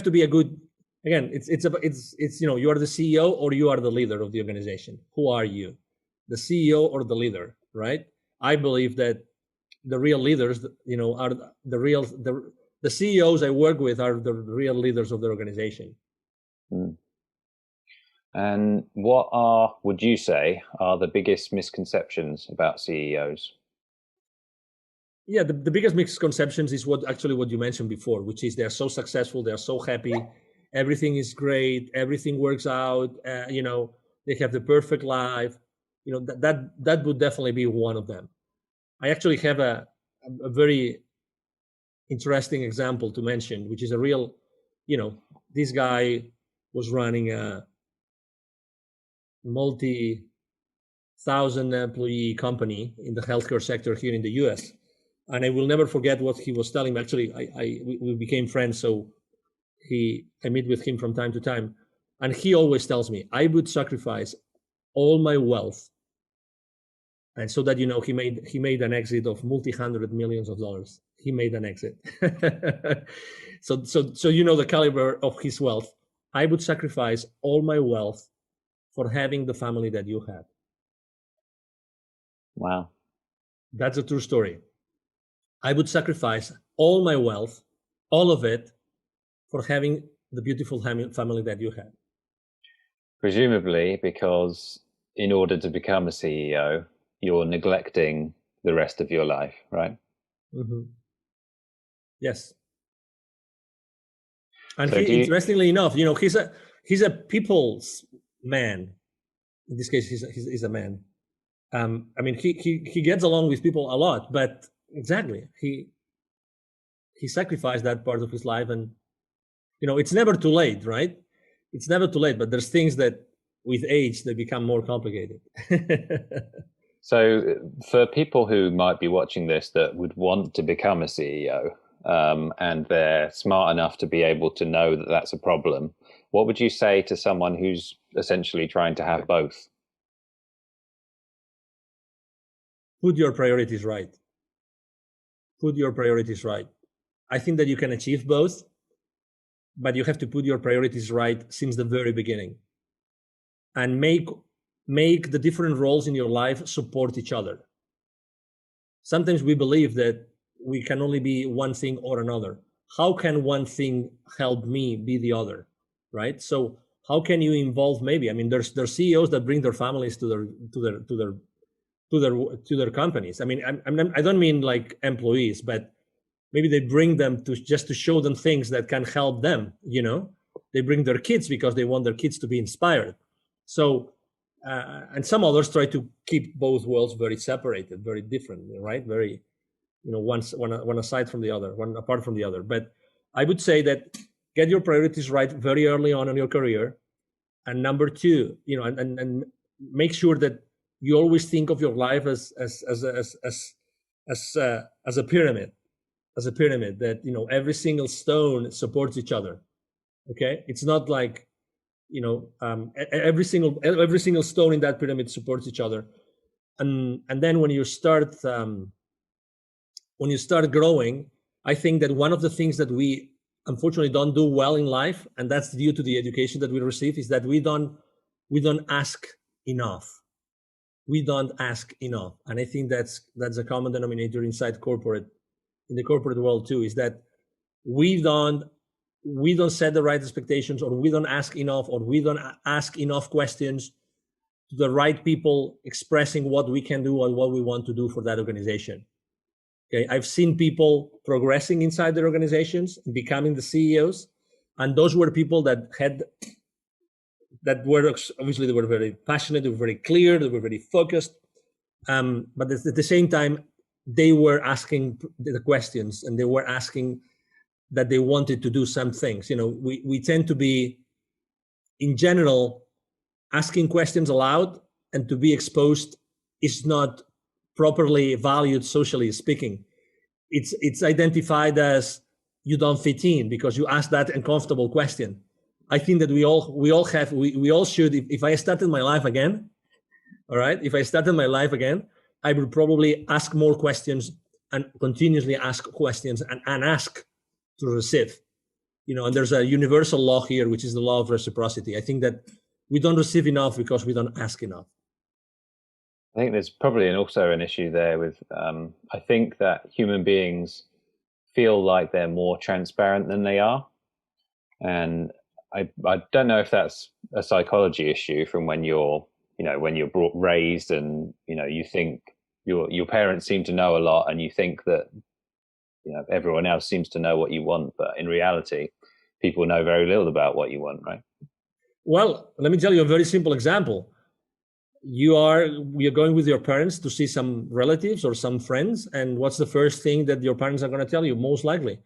to be a good, again, it's you are the CEO or you are the leader of the organization. Who are you? The CEO or the leader, right? I believe that the real leaders, are the CEOs I work with are the real leaders of the organization. And what are, would you say, are the biggest misconceptions about CEOs? Yeah, the biggest misconceptions is what you mentioned before, which is they're so successful, they're so happy, everything is great, everything works out, they have the perfect life. That would definitely be one of them. I actually have a very interesting example to mention, which is a real, this guy was running a multi-thousand employee company in the healthcare sector here in the US. And I will never forget what he was telling me. Actually, we became friends, so I meet with him from time to time, and he always tells me I would sacrifice all my wealth, and so that he made an exit of multi-hundred millions of dollars. He made an exit. So the caliber of his wealth. I would sacrifice all my wealth for having the family that you had. Wow. That's a true story. I would sacrifice all my wealth, all of it, for having the beautiful family that you had. Presumably because in order to become a CEO, you're neglecting the rest of your life, right? Mm-hmm. Yes. And So do you, interestingly enough, he's a people's man. In this case, he's a man. I mean, he gets along with people a lot, but exactly, he sacrificed that part of his life, and it's never too late, right? It's never too late, but there's things that with age they become more complicated. so for people who might be watching this that would want to become a CEO, and they're smart enough to be able to know that that's a problem, what would you say to someone who's essentially trying to have both? Put your priorities right. Put your priorities right. I think that you can achieve both, but you have to put your priorities right since the very beginning, and make the different roles in your life support each other. Sometimes we believe that we can only be one thing or another. How can one thing help me be the other, right? So how can you involve, maybe, I mean, there's CEOs that bring their families to their companies. I mean, I don't mean like employees, but maybe they bring them to just to show them things that can help them. They bring their kids because they want their kids to be inspired. So and some others try to keep both worlds very separated, very different, right? Very, one aside from the other, one apart from the other. But I would say that get your priorities right very early on in your career, and number two, and make sure that you always think of your life as a pyramid, that every single stone supports each other. Okay, it's not like every single stone in that pyramid supports each other, and then when you start growing, I think that one of the things that we unfortunately don't do well in life, and that's due to the education that we receive, is that we don't ask enough. We don't ask enough, and I think that's a common denominator inside in the corporate world too, is that we don't set the right expectations, or we don't ask enough, or we don't ask enough questions to the right people expressing what we can do and what we want to do for that organization. Okay, I've seen people progressing inside their organizations, becoming the CEOs, and those were people that were obviously, they were very passionate, they were very clear, they were very focused, but at the same time they were asking the questions, and they were asking that they wanted to do some things. We tend to be, in general, asking questions aloud and to be exposed is not properly valued, socially speaking. It's identified as you don't fit in because you ask that uncomfortable question. I think that we all should. If I started my life again, all right, if I started my life again, I would probably ask more questions and continuously ask questions and ask to receive. And there's a universal law here, which is the law of reciprocity. I think that we don't receive enough because we don't ask enough. I think there's probably also an issue there with, I think that human beings feel like they're more transparent than they are. And I don't know if that's a psychology issue from when you're, when you're brought raised, and you think your parents seem to know a lot, and you think that everyone else seems to know what you want, but in reality, people know very little about what you want, right? Well, let me tell you a very simple example. You're going with your parents to see some relatives or some friends, and what's the first thing that your parents are going to tell you? Most likely,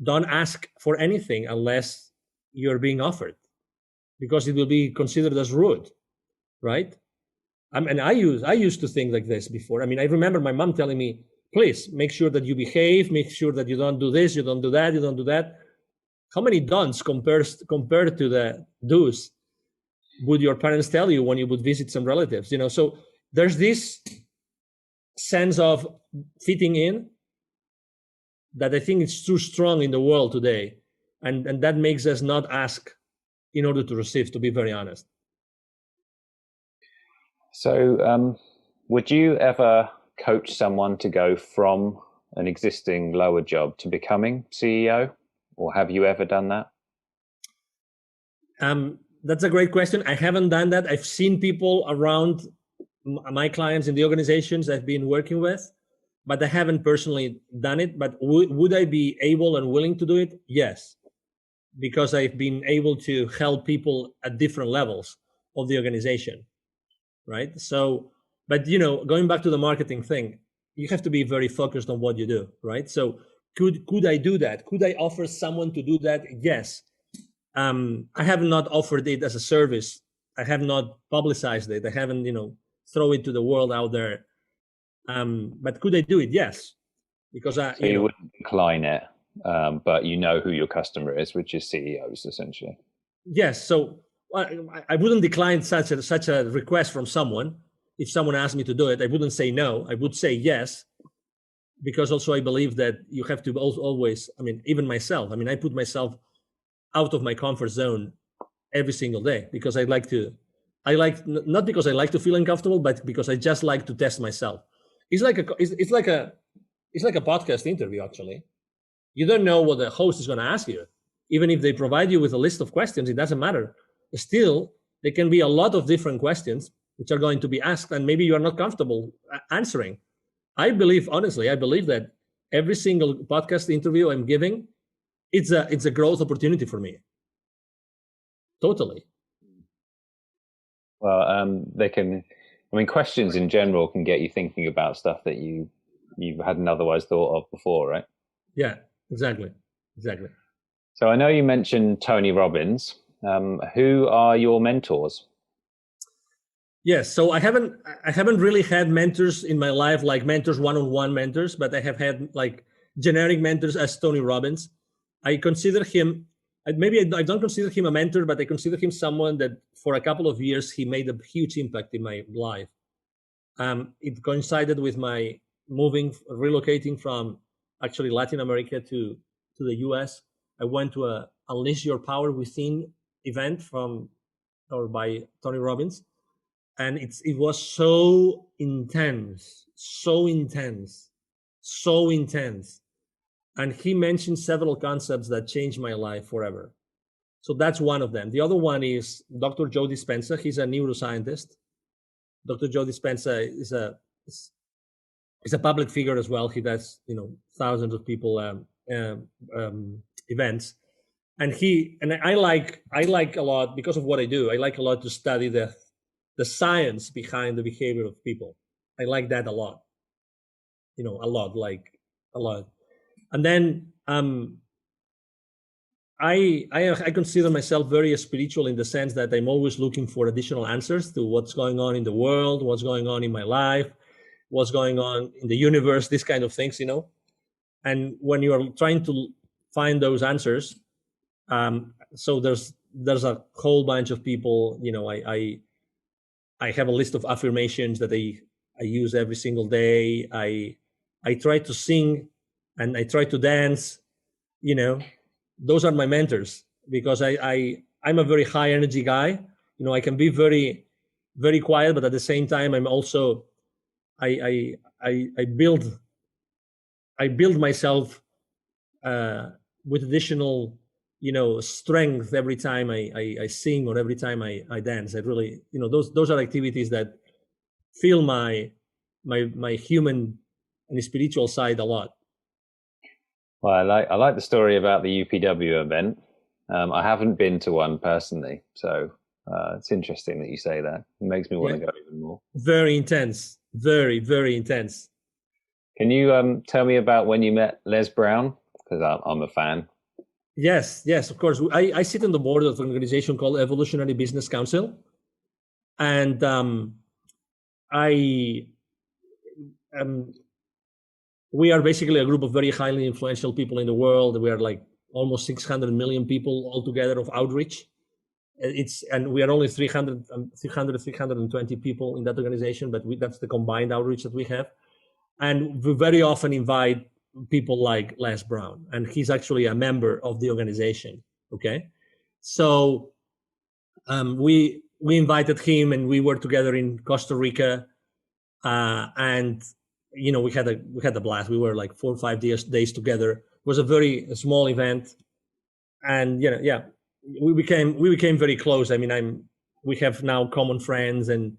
don't ask for anything unless you're being offered, because it will be considered as rude, right? And I used to think like this before. I mean, I remember my mom telling me, please make sure that you behave, make sure that you don't do this, you don't do that, you don't do that. How many don'ts compared to the do's would your parents tell you when you would visit some relatives? So there's this sense of fitting in that I think is too strong in the world today, and that makes us not ask in order to receive, to be very honest. So, would you ever coach someone to go from an existing lower job to becoming CEO, or have you ever done that? That's a great question. I haven't done that. I've seen people around my clients in the organizations I've been working with, but I haven't personally done it. But would I be able and willing to do it? Yes, because I've been able to help people at different levels of the organization, right? So, but going back to the marketing thing, you have to be very focused on what you do, right? So, could I do that? Could I offer someone to do that? Yes. I have not offered it as a service. I have not publicized it. I haven't, throw it to the world out there. But could I do it? Yes, because So you wouldn't decline it, but you know who your customer is, which is CEOs essentially. Yes. So I wouldn't decline such a request from someone. If someone asked me to do it, I wouldn't say no. I would say yes, because also I believe that you have to always. I mean, even myself. I mean, I put myself out of my comfort zone every single day because not because I like to feel uncomfortable, but because I just like to test myself. It's like a podcast interview. Actually, you don't know what the host is going to ask you. Even if they provide you with a list of questions, it doesn't matter. Still, there can be a lot of different questions which are going to be asked, and maybe you are not comfortable answering. I believe that every single podcast interview I'm giving, it's a growth opportunity for me. Totally. Well, they can. I mean, questions in general can get you thinking about stuff that you hadn't otherwise thought of before, right? Yeah, exactly. So I know you mentioned Tony Robbins. Who are your mentors? Yes, so I haven't really had mentors in my life, like mentors, one-on-one mentors, but I have had like generic mentors as Tony Robbins. I consider him, maybe I don't consider him a mentor, but I consider him someone that for a couple of years he made a huge impact in my life. It coincided with my relocating from actually Latin America to the US. I went to a Unleash Your Power Within event by Tony Robbins, and it was so intense, and he mentioned several concepts that changed my life forever. So that's one of them. The other one is Dr. Joe Dispenza. He's a neuroscientist. Dr. Joe Dispenza is a public figure as well. He does thousands of people events, and I like a lot because of what I do. I like a lot to study the science behind the behavior of people. I like that a lot. A lot. And then I consider myself very spiritual in the sense that I'm always looking for additional answers to what's going on in the world, what's going on in my life, what's going on in the universe, these kind of things, And when you are trying to find those answers, so there's a whole bunch of people, I have a list of affirmations that I use every single day. I try to sing and I try to dance, those are my mentors because I'm a very high energy guy. I can be very, very quiet, but at the same time, I'm also, I build myself with additional strength every time I sing or every time I dance. I really, those are activities that feel my human and spiritual side a lot. Well, I like the story about the UPW event. I haven't been to one personally, so it's interesting that you say that. It makes me want Yeah, to go even more. very intense, very, very intense. Can you tell me about when you met Les Brown? Because I'm a fan. Yes, of course. I sit on the board of an organization called Evolutionary Business Council, and I we are basically a group of very highly influential people in the world. We are like almost 600 million people altogether of outreach. And we are only 320 people in that organization, but that's the combined outreach that we have. And we very often invite people like Les Brown, and he's actually a member of the organization. Okay, so we invited him, and we were together in Costa Rica, and we had a blast. We were like 4 or 5 days together. It was a very small event, and we became very close. I mean, we have now common friends, and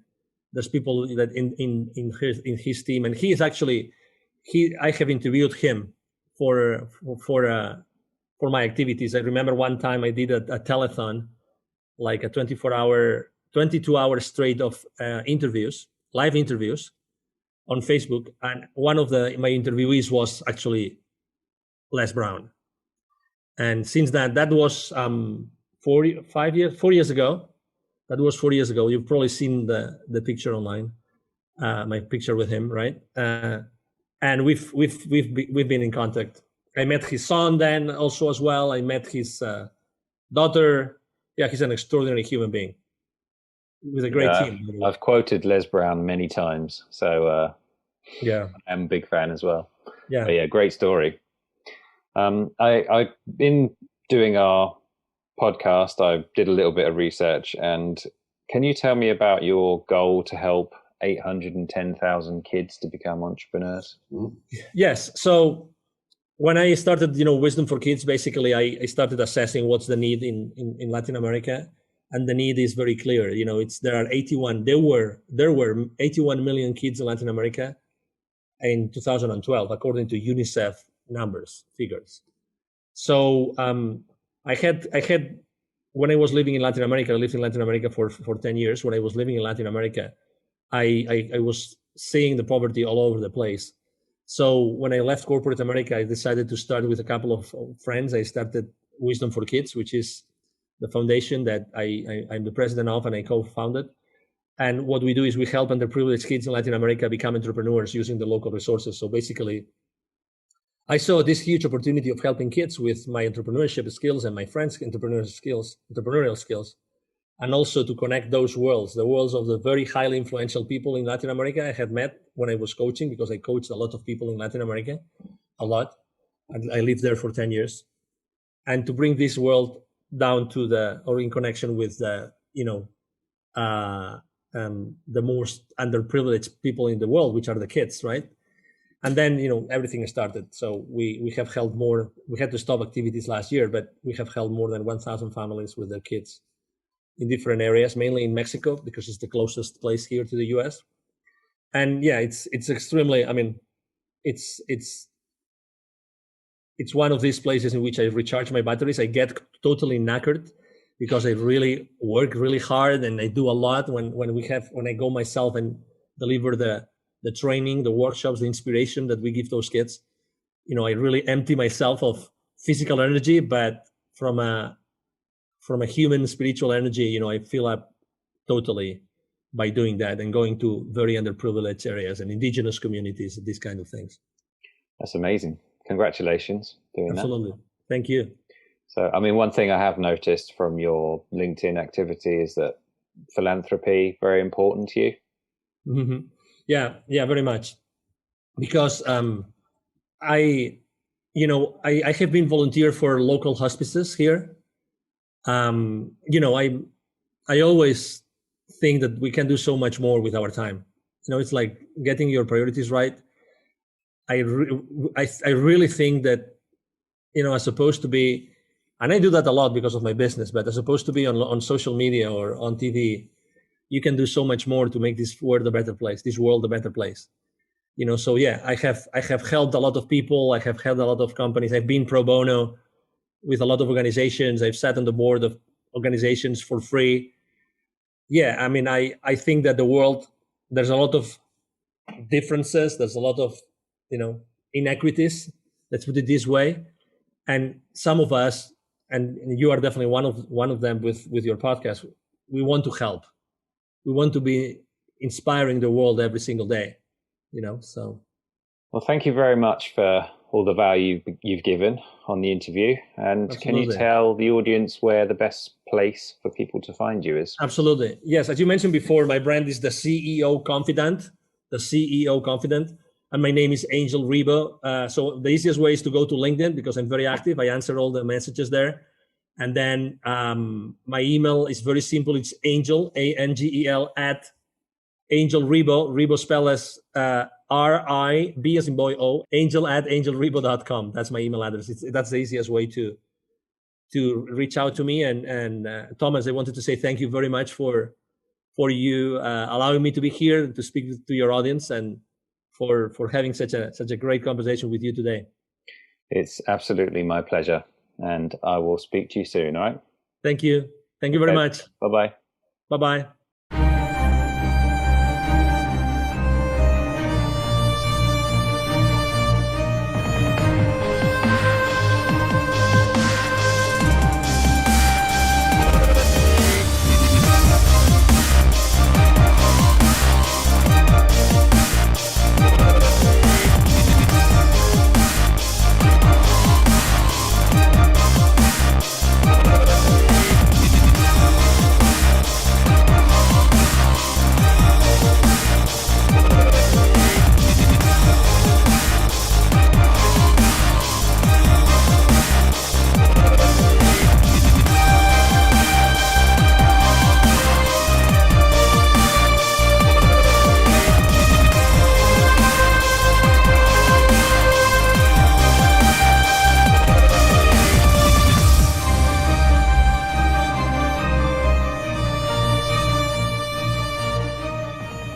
there's people that in his team, and he is actually I have interviewed him for my activities. I remember one time I did a telethon, like a 22 hour straight of live interviews on Facebook, and one of my interviewees was actually Les Brown. And since that was 4 years ago. That was 4 years ago. You've probably seen the picture online, my picture with him, right? And we've been in contact. I met his son then also as well. I met his daughter. Yeah, he's an extraordinary human being with a great team. I've quoted Les Brown many times, so yeah, I'm a big fan as well. Yeah, but yeah, great story. I've been doing our podcast. I did a little bit of research, and can you tell me about your goal to help 810,000 kids to become entrepreneurs? Yes. So when I started, Wisdom for Kids, basically I started assessing what's the need in Latin America, and the need is very clear. There were 81 million kids in Latin America in 2012, according to UNICEF figures. So I had when I was living in Latin America, I lived in Latin America for 10 years. When I was living in Latin America, I was seeing the poverty all over the place. So when I left corporate America, I decided to start with a couple of friends. I started Wisdom for Kids, which is the foundation that I'm the president of, and I co-founded. And what we do is we help underprivileged kids in Latin America become entrepreneurs using the local resources. So basically, I saw this huge opportunity of helping kids with my entrepreneurship skills and my friends' entrepreneurial skills, and also to connect those worlds, the worlds of the very highly influential people in Latin America I had met when I was coaching, because I coached a lot of people in Latin America, a lot. I lived there for 10 years. And to bring this world down or in connection with the most underprivileged people in the world, which are the kids, right? And then, everything started. So we have held more. We had to stop activities last year, but we have held more than 1,000 families with their kids in different areas, mainly in Mexico, because it's the closest place here to the US. And yeah, it's extremely, it's one of these places in which I recharge my batteries. I get totally knackered because I really work really hard, and I do a lot when I go myself and deliver the training, the workshops, the inspiration that we give those kids. I really empty myself of physical energy, but from a human spiritual energy, I fill up totally by doing that and going to very underprivileged areas and indigenous communities, these kind of things. That's amazing. Congratulations doing Absolutely. that. Thank you. So, one thing I have noticed from your LinkedIn activity is that philanthropy very important to you. Mm-hmm. Yeah, very much. Because I have been volunteer for local hospices here. I always think that we can do so much more with our time. It's like getting your priorities right. I really think that, as opposed to be And I do that a lot because of my business, but as opposed to be on social media or on TV, you can do so much more to make this world a better place, this world a better place. So yeah, I have helped a lot of people. I have helped a lot of companies. I've been pro bono with a lot of organizations. I've sat on the board of organizations for free. Yeah, I mean, I think that the world, there's a lot of differences. There's a lot of, inequities. Let's put it this way. And some of us, and you are definitely one of them with your podcast, we want to help. We want to be inspiring the world every single day, so. Well, thank you very much for all the value you've given on the interview. And can you Absolutely. tell the audience where the best place for people to find you is? Absolutely. Yes. As you mentioned before, my brand is the CEO Confidant, and my name is Angel Ribo. So the easiest way is to go to LinkedIn because I'm very active. I answer all the messages there. And then my email is very simple. It's Angel, ANGEL, at Angel Ribo. Ribo spelled as RIB as in boy O, Angel at angelribo.com. That's my email address. That's the easiest way to reach out to me. And Thomas, I wanted to say thank you very much for you allowing me to be here to speak to your audience, and for having such a great conversation with you today. It's absolutely my pleasure, and I will speak to you soon. All right. Thank you. Thank you very much. Bye-bye. Bye-bye.